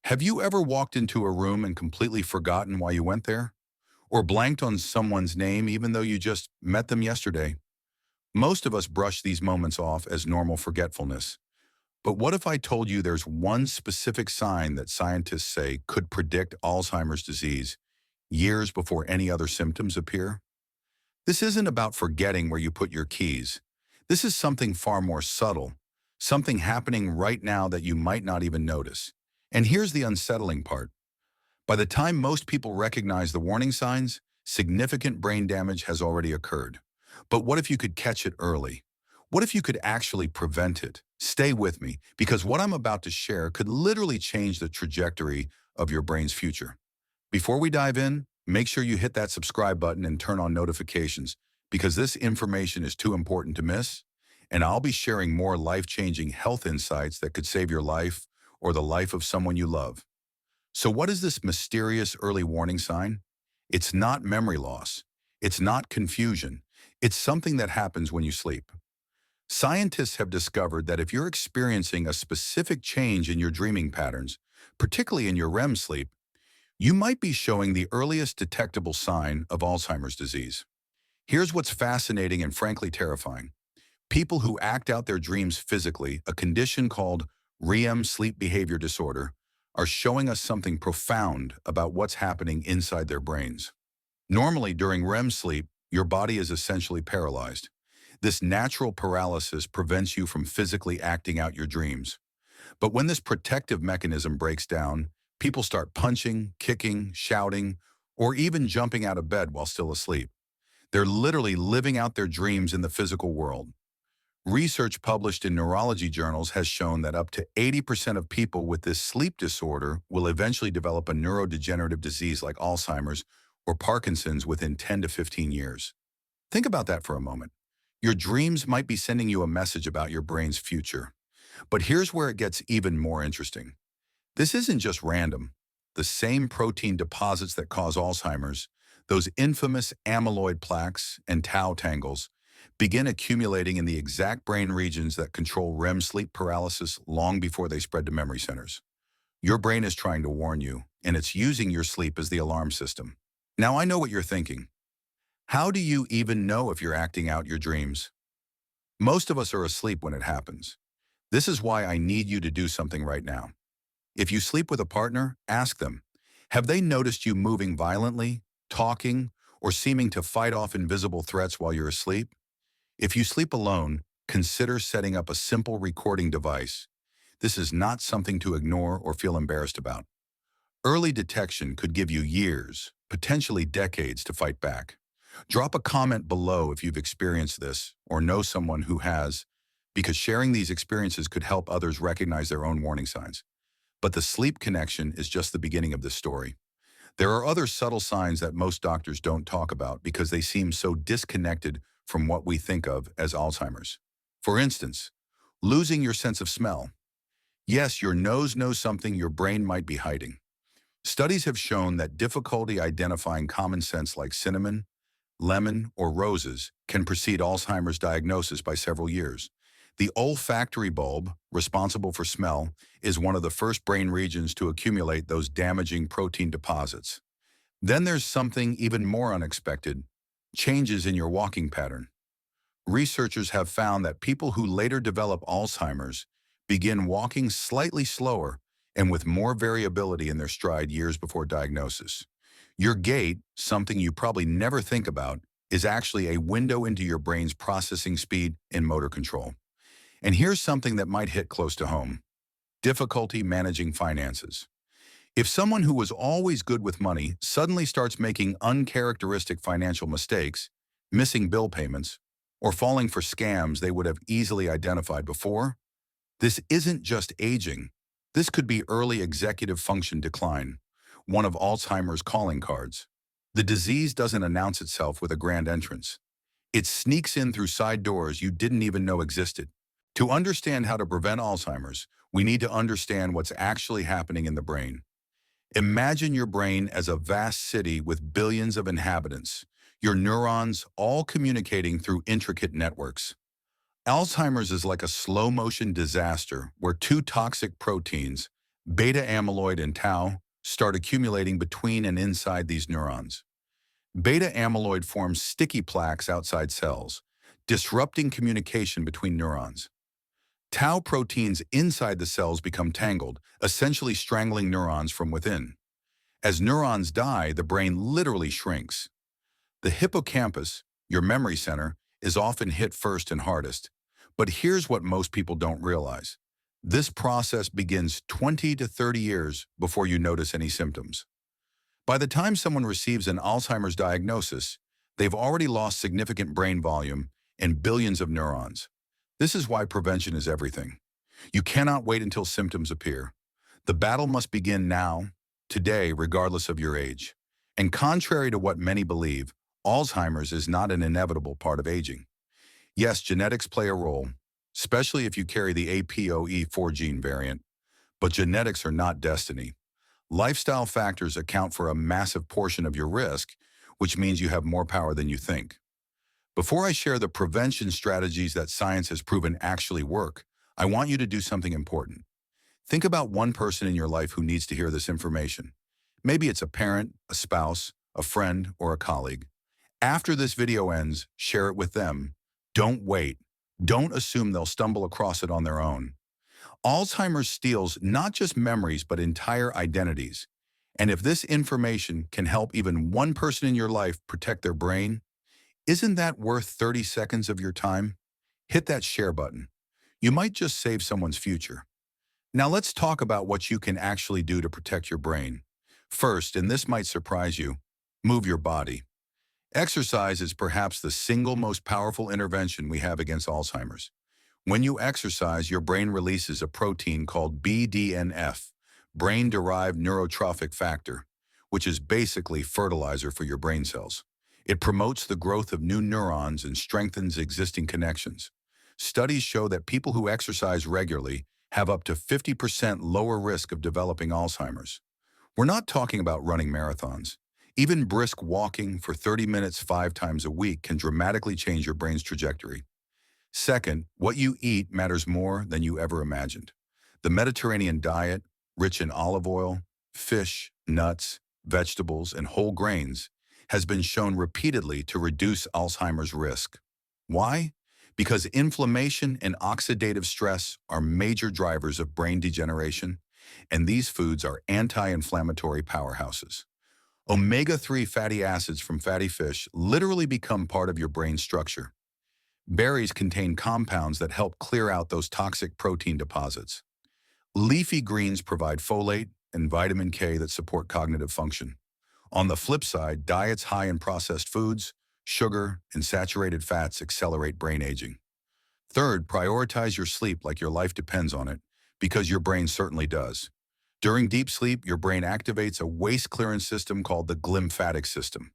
Have you ever walked into a room and completely forgotten why you went there? Or blanked on someone's name even though you just met them yesterday? Most of us brush these moments off as normal forgetfulness. But what if I told you there's one specific sign that scientists say could predict Alzheimer's disease years before any other symptoms appear? This isn't about forgetting where you put your keys. This is something far more subtle, something happening right now that you might not even notice. And here's the unsettling part. By the time most people recognize the warning signs, significant brain damage has already occurred. But what if you could catch it early? What if you could actually prevent it? Stay with me, because what I'm about to share could literally change the trajectory of your brain's future. Before we dive in, make sure you hit that subscribe button and turn on notifications, because this information is too important to miss, and I'll be sharing more life-changing health insights that could save your life or the life of someone you love. So what is this mysterious early warning sign? It's not memory loss. It's not confusion. It's something that happens when you sleep. Scientists have discovered that if you're experiencing a specific change in your dreaming patterns, particularly in your REM sleep, you might be showing the earliest detectable sign of Alzheimer's disease. Here's what's fascinating and frankly terrifying. People who act out their dreams physically, a condition called REM sleep behavior disorder, are showing us something profound about what's happening inside their brains. Normally, during REM sleep, your body is essentially paralyzed. This natural paralysis prevents you from physically acting out your dreams. But when this protective mechanism breaks down, people start punching, kicking, shouting, or even jumping out of bed while still asleep. They're literally living out their dreams in the physical world. Research published in neurology journals has shown that up to 80% of people with this sleep disorder will eventually develop a neurodegenerative disease like Alzheimer's or Parkinson's within 10 to 15 years. Think about that for a moment. Your dreams might be sending you a message about your brain's future. But here's where it gets even more interesting. This isn't just random. The same protein deposits that cause Alzheimer's, those infamous amyloid plaques and tau tangles, begin accumulating in the exact brain regions that control REM sleep paralysis long before they spread to memory centers. Your brain is trying to warn you, and it's using your sleep as the alarm system. Now I know what you're thinking. How do you even know if you're acting out your dreams? Most of us are asleep when it happens. This is why I need you to do something right now. If you sleep with a partner, ask them, have they noticed you moving violently, talking, or seeming to fight off invisible threats while you're asleep? If you sleep alone, consider setting up a simple recording device. This is not something to ignore or feel embarrassed about. Early detection could give you years, potentially decades, to fight back. Drop a comment below if you've experienced this or know someone who has, because sharing these experiences could help others recognize their own warning signs. But the sleep connection is just the beginning of this story. There are other subtle signs that most doctors don't talk about because they seem so disconnected from what we think of as Alzheimer's. For instance, losing your sense of smell. Yes, your nose knows something your brain might be hiding. Studies have shown that difficulty identifying common scents like cinnamon, lemon, or roses can precede Alzheimer's diagnosis by several years. The olfactory bulb, responsible for smell, is one of the first brain regions to accumulate those damaging protein deposits. Then there's something even more unexpected: changes in your walking pattern. Researchers have found that people who later develop Alzheimer's begin walking slightly slower and with more variability in their stride years before diagnosis. Your gait, something you probably never think about, is actually a window into your brain's processing speed and motor control. And here's something that might hit close to home: difficulty managing finances. If someone who was always good with money suddenly starts making uncharacteristic financial mistakes, missing bill payments, or falling for scams they would have easily identified before, this isn't just aging. This could be early executive function decline, one of Alzheimer's calling cards. The disease doesn't announce itself with a grand entrance. It sneaks in through side doors you didn't even know existed. To understand how to prevent Alzheimer's, we need to understand what's actually happening in the brain. Imagine your brain as a vast city with billions of inhabitants, your neurons all communicating through intricate networks. Alzheimer's is like a slow-motion disaster where two toxic proteins, Beta amyloid and tau start accumulating between and inside these neurons. Beta amyloid forms sticky plaques outside cells, disrupting communication between neurons. Tau proteins inside the cells become tangled, essentially strangling neurons from within. As neurons die, the brain literally shrinks. The hippocampus, your memory center, is often hit first and hardest. But here's what most people don't realize. This process begins 20 to 30 years before you notice any symptoms. By the time someone receives an Alzheimer's diagnosis, they've already lost significant brain volume and billions of neurons. This is why prevention is everything. You cannot wait until symptoms appear. The battle must begin now, today, regardless of your age. And contrary to what many believe, Alzheimer's is not an inevitable part of aging. Yes, genetics play a role, especially if you carry the APOE4 gene variant, but genetics are not destiny. Lifestyle factors account for a massive portion of your risk, which means you have more power than you think. Before I share the prevention strategies that science has proven actually work, I want you to do something important. Think about one person in your life who needs to hear this information. Maybe it's a parent, a spouse, a friend, or a colleague. After this video ends, share it with them. Don't wait. Don't assume they'll stumble across it on their own. Alzheimer's steals not just memories, but entire identities. And if this information can help even one person in your life protect their brain, isn't that worth 30 seconds of your time? Hit that share button. You might just save someone's future. Now let's talk about what you can actually do to protect your brain. First, and this might surprise you, move your body. Exercise is perhaps the single most powerful intervention we have against Alzheimer's. When you exercise, your brain releases a protein called BDNF, brain-derived neurotrophic factor, which is basically fertilizer for your brain cells. It promotes the growth of new neurons and strengthens existing connections. Studies show that people who exercise regularly have up to 50% lower risk of developing Alzheimer's. We're not talking about running marathons. Even brisk walking for 30 minutes 5 times a week can dramatically change your brain's trajectory. Second, what you eat matters more than you ever imagined. The Mediterranean diet, rich in olive oil, fish, nuts, vegetables, and whole grains, has been shown repeatedly to reduce Alzheimer's risk. Why? Because inflammation and oxidative stress are major drivers of brain degeneration, and these foods are anti-inflammatory powerhouses. Omega-3 fatty acids from fatty fish literally become part of your brain structure. Berries contain compounds that help clear out those toxic protein deposits. Leafy greens provide folate and vitamin K that support cognitive function. On the flip side, diets high in processed foods, sugar, and saturated fats accelerate brain aging. Third, prioritize your sleep like your life depends on it, because your brain certainly does. During deep sleep, your brain activates a waste clearance system called the glymphatic system.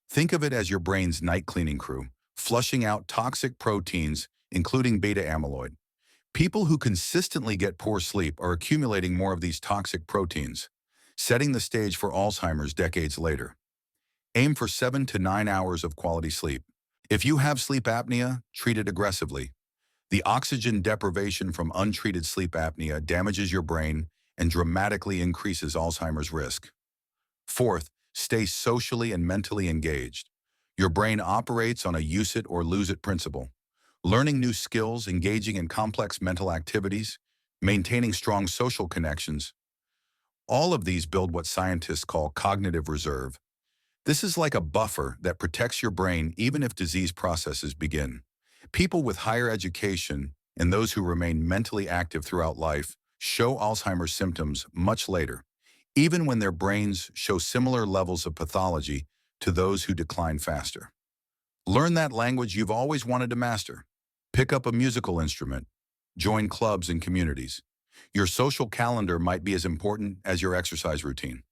Think of it as your brain's night cleaning crew, flushing out toxic proteins, including beta amyloid. People who consistently get poor sleep are accumulating more of these toxic proteins, setting the stage for Alzheimer's decades later. Aim for 7 to 9 hours of quality sleep. If you have sleep apnea, treat it aggressively. The oxygen deprivation from untreated sleep apnea damages your brain and dramatically increases Alzheimer's risk. Fourth, stay socially and mentally engaged. Your brain operates on a use it or lose it principle. Learning new skills, engaging in complex mental activities, maintaining strong social connections, all of these build what scientists call cognitive reserve. This is like a buffer that protects your brain even if disease processes begin. People with higher education and those who remain mentally active throughout life show Alzheimer's symptoms much later, even when their brains show similar levels of pathology to those who decline faster. Learn that language you've always wanted to master. Pick up a musical instrument. Join clubs and communities. Your social calendar might be as important as your exercise routine.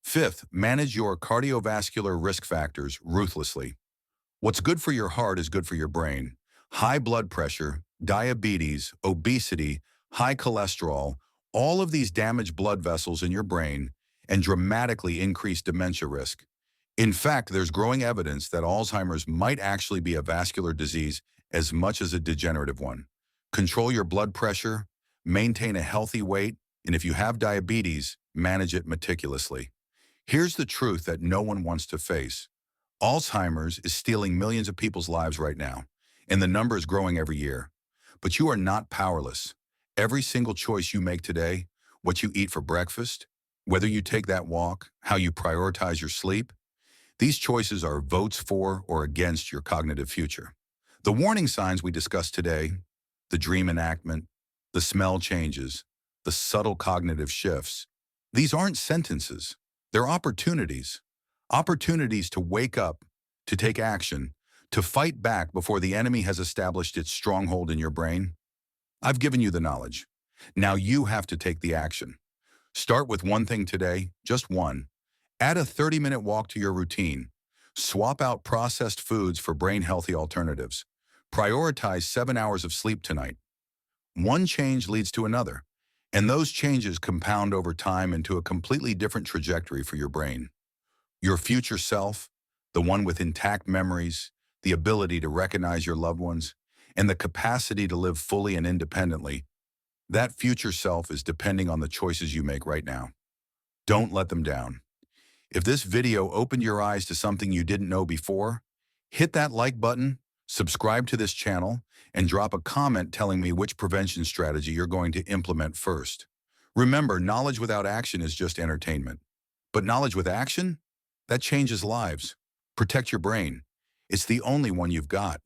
Fifth, manage your cardiovascular risk factors ruthlessly. What's good for your heart is good for your brain. High blood pressure, diabetes, obesity, high cholesterol, all of these damage blood vessels in your brain and dramatically increase dementia risk. In fact, there's growing evidence that Alzheimer's might actually be a vascular disease as much as a degenerative one. Control your blood pressure, maintain a healthy weight, And if you have diabetes, manage it meticulously. Here's the truth that no one wants to face. Alzheimer's is stealing millions of people's lives right now, and the number is growing every year. But you are not powerless. Every single choice you make today, what you eat for breakfast, whether you take that walk, how you prioritize your sleep, these choices are votes for or against your cognitive future. The warning signs we discussed today, the dream enactment, the smell changes, the subtle cognitive shifts, these aren't sentences. They're opportunities. Opportunities to wake up, to take action, to fight back before the enemy has established its stronghold in your brain. I've given you the knowledge. Now you have to take the action. Start with one thing today, just one. Add a 30-minute walk to your routine. Swap out processed foods for brain-healthy alternatives. Prioritize 7 hours of sleep tonight. One change leads to another, and those changes compound over time into a completely different trajectory for your brain. Your future self, the one with intact memories, the ability to recognize your loved ones, and the capacity to live fully and independently, that future self is depending on the choices you make right now. Don't let them down. If this video opened your eyes to something you didn't know before, hit that like button, subscribe to this channel, and drop a comment telling me which prevention strategy you're going to implement first. Remember, knowledge without action is just entertainment. But knowledge with action? That changes lives. Protect your brain. It's the only one you've got.